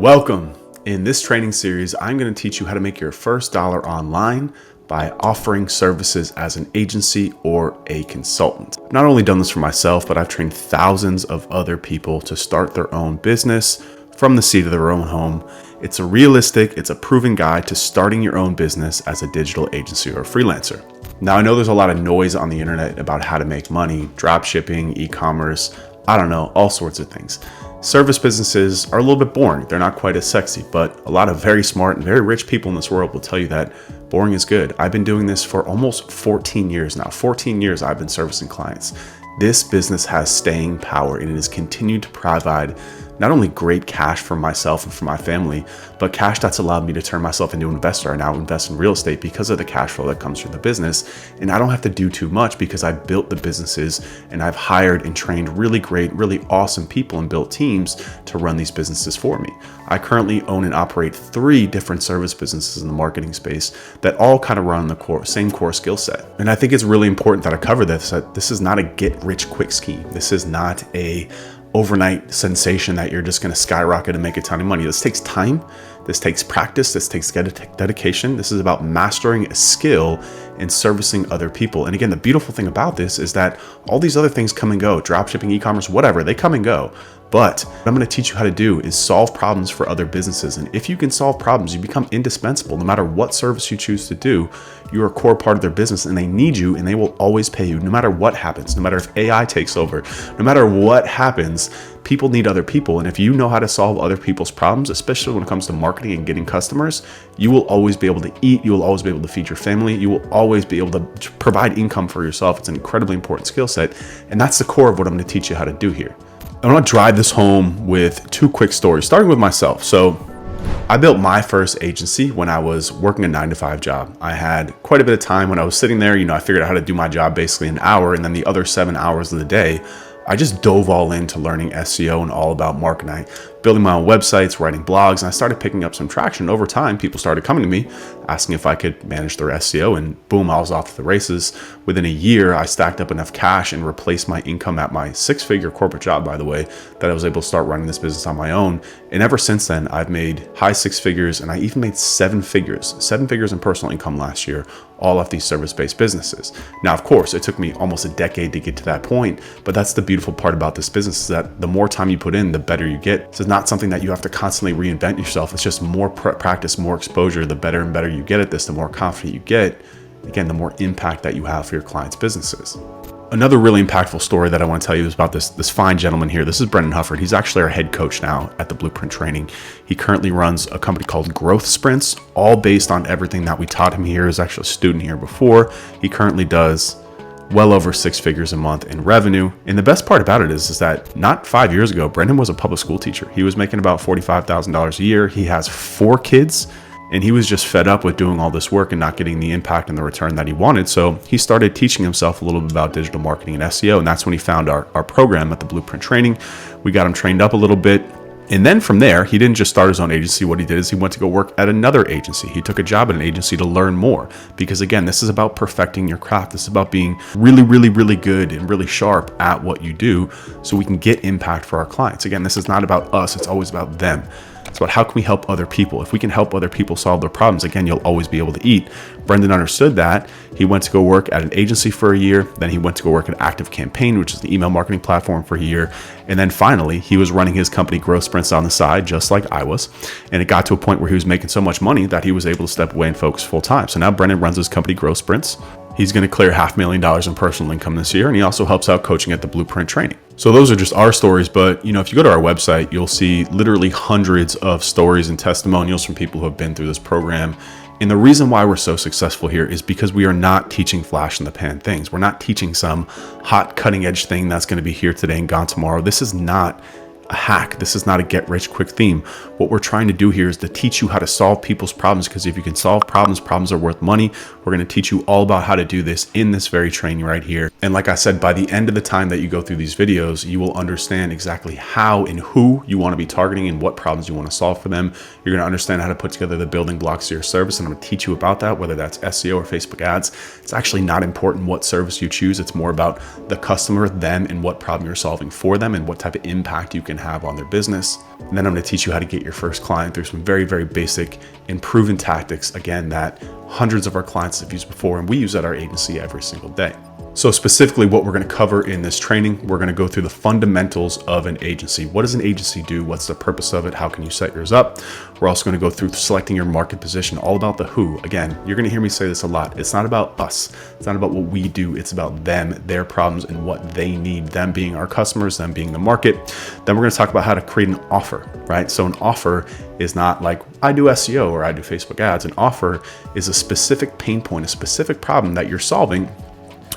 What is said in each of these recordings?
Welcome. In this training series, I'm going to teach you how to make your first dollar online by offering services as an agency or a consultant. I've not only done this for myself, but I've trained thousands of other people to start their own business from the seat of their own home. It's a proven guide to starting your own business as a digital agency or a freelancer. Now, I know there's a lot of noise on the internet about how to make money, drop shipping, e-commerce, all sorts of things. Service businesses are a little bit boring. They're not quite as sexy, but a lot of very smart and very rich people in this world will tell you that boring is good. I've been doing this for almost 14 years now. 14 years I've been servicing clients. This business has staying power and it has continued to provide not only great cash for myself and for my family, but cash that's allowed me to turn myself into an investor. I now invest in real estate because of the cash flow that comes from the business. And I don't have to do too much because I've built the businesses and I've hired and trained really great, really awesome people and built teams to run these businesses for me. I currently own and operate 3 different service businesses in the marketing space that all kind of run the same core skill set. And I think it's really important that I cover this, that this is not a get rich quick scheme. This is not a overnight sensation that you're just going to skyrocket and make a ton of money. This takes time. This takes practice. This takes dedication. This is about mastering a skill and servicing other people. And again, the beautiful thing about this is that all these other things come and go, dropshipping, e-commerce, whatever, they come and go. But what I'm going to teach you how to do is solve problems for other businesses. And if you can solve problems, you become indispensable. No matter what service you choose to do, you're a core part of their business and they need you and they will always pay you no matter what happens, no matter if AI takes over, no matter what happens. People need other people. And if you know how to solve other people's problems, especially when it comes to marketing and getting customers, you will always be able to eat. You will always be able to feed your family. You will always be able to provide income for yourself. It's an incredibly important skill set. And that's the core of what I'm going to teach you how to do here. I want to drive this home with 2 quick stories, starting with myself. So I built my first agency when I was working a 9-to-5 job. I had quite a bit of time when I was sitting there. I figured out how to do my job basically an hour, and then the other 7 hours of the day, I just dove all into learning SEO and all about marketing, building my own websites, writing blogs, and I started picking up some traction. Over time, people started coming to me asking if I could manage their SEO, and boom, I was off to the races. Within a year, I stacked up enough cash and replaced my income at my 6-figure corporate job, by the way, that I was able to start running this business on my own. And ever since then, I've made high 6 figures, and I even made 7 figures in personal income last year, all off these service-based businesses. Now, of course, it took me almost a decade to get to that point, but that's the beautiful part about this business is that the more time you put in, the better you get. It's not something that you have to constantly reinvent yourself. It's just more practice, more exposure. The better and better you get at this, the more confident you get. Again, the more impact that you have for your clients' businesses. Another really impactful story that I want to tell you is about this fine gentleman here. This is Brendan Hufford. He's actually our head coach now at the Blueprint Training. He currently runs a company called Growth Sprints, all based on everything that we taught him here. He was actually a student here before. He currently does well over 6 figures a month in revenue. And the best part about it is that not 5 years ago, Brendan was a public school teacher. He was making about $45,000 a year. He has 4 kids. And he was just fed up with doing all this work and not getting the impact and the return that he wanted. So he started teaching himself a little bit about digital marketing and SEO. And that's when he found our program at the Blueprint Training. We got him trained up a little bit. And then from there, he didn't just start his own agency. What he did is he went to go work at another agency. He took a job at an agency to learn more. Because again, this is about perfecting your craft. This is about being really, really, really good and really sharp at what you do so we can get impact for our clients. Again, this is not about us. It's always about them. It's about how can we help other people. If we can help other people solve their problems, again, you'll always be able to eat. Brendan understood that. He went to go work at an agency for a year. Then he went to go work at Active Campaign, which is the email marketing platform, for a year. And then finally, he was running his company Growth Sprints on the side, just like I was. And it got to a point where he was making so much money that he was able to step away and focus full time. So now Brendan runs his company Growth Sprints. He's going to clear $500,000 in personal income this year, and he also helps out coaching at the Blueprint Training. So those are just our stories, but if you go to our website, you'll see literally hundreds of stories and testimonials from people who have been through this program. And the reason why we're so successful here is because we are not teaching flash in the pan things. We're not teaching some hot cutting edge thing that's going to be here today and gone tomorrow. This is not a hack. This is not a get rich quick theme. What we're trying to do here is to teach you how to solve people's problems, because if you can solve problems, problems are worth money. We're going to teach you all about how to do this in this very training right here. And like I said, by the end of the time that you go through these videos, you will understand exactly how and who you want to be targeting and what problems you want to solve for them. You're going to understand how to put together the building blocks of your service. And I'm going to teach you about that, whether that's SEO or Facebook ads. It's actually not important what service you choose. It's more about the customer, them, and what problem you're solving for them and what type of impact you can have on their business. And then I'm going to teach you how to get your first client through some very, very basic and proven tactics, again, that hundreds of our clients have used before, and we use at our agency every single day. So specifically what we're going to cover in this training, we're going to go through the fundamentals of an agency. What does an agency do? What's the purpose of it? How can you set yours up? We're also going to go through selecting your market position, all about the who. Again, you're going to hear me say this a lot. It's not about us. It's not about what we do. It's about them, their problems, and what they need, them being our customers, them being the market. Then we're going to talk about how to create an offer, right? So an offer is not like I do SEO or I do Facebook ads. An offer is a specific pain point, a specific problem that you're solving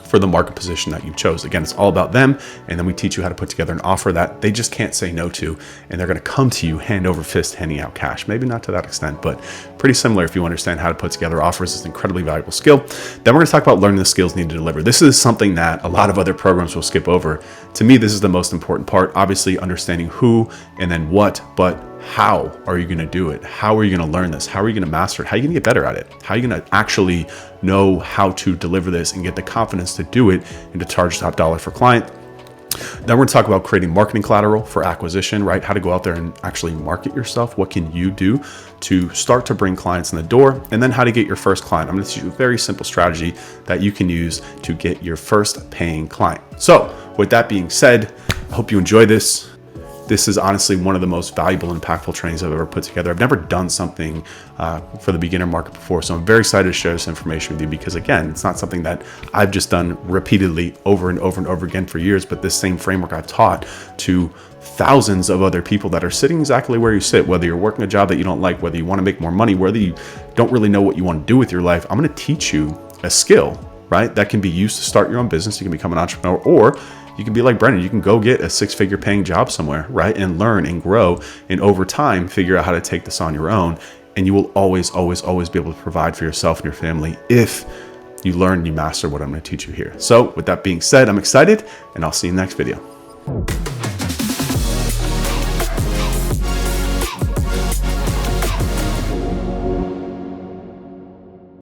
for the market position that you chose. Again, it's all about them. And then we teach you how to put together an offer that they just can't say no to. And they're going to come to you hand over fist, handing out cash. Maybe not to that extent, but pretty similar if you understand how to put together offers. It's an incredibly valuable skill. Then we're going to talk about learning the skills needed to deliver. This is something that a lot of other programs will skip over. To me, this is the most important part. Obviously, understanding who and then what, but how are you going to do it? How are you going to learn this? How are you going to master it? How are you going to get better at it? How are you going to actually know how to deliver this and get the confidence to do it and to charge top dollar for client? Then we're going to talk about creating marketing collateral for acquisition, right? How to go out there and actually market yourself. What can you do to start to bring clients in the door? And then how to get your first client. I'm going to teach you a very simple strategy that you can use to get your first paying client. So with that being said, I hope you enjoy this. This is honestly one of the most valuable and impactful trainings I've ever put together. I've never done something for the beginner market before, so I'm very excited to share this information with you because, again, it's not something that I've just done repeatedly over and over and over again for years, but this same framework I've taught to thousands of other people that are sitting exactly where you sit, whether you're working a job that you don't like, whether you want to make more money, whether you don't really know what you want to do with your life. I'm going to teach you a skill, right, that can be used to start your own business. You can become an entrepreneur, or you can be like Brendan. You can go get a 6-figure paying job somewhere, right? And learn and grow. And over time, figure out how to take this on your own. And you will always, always, always be able to provide for yourself and your family if you learn and you master what I'm going to teach you here. So with that being said, I'm excited and I'll see you in the next video.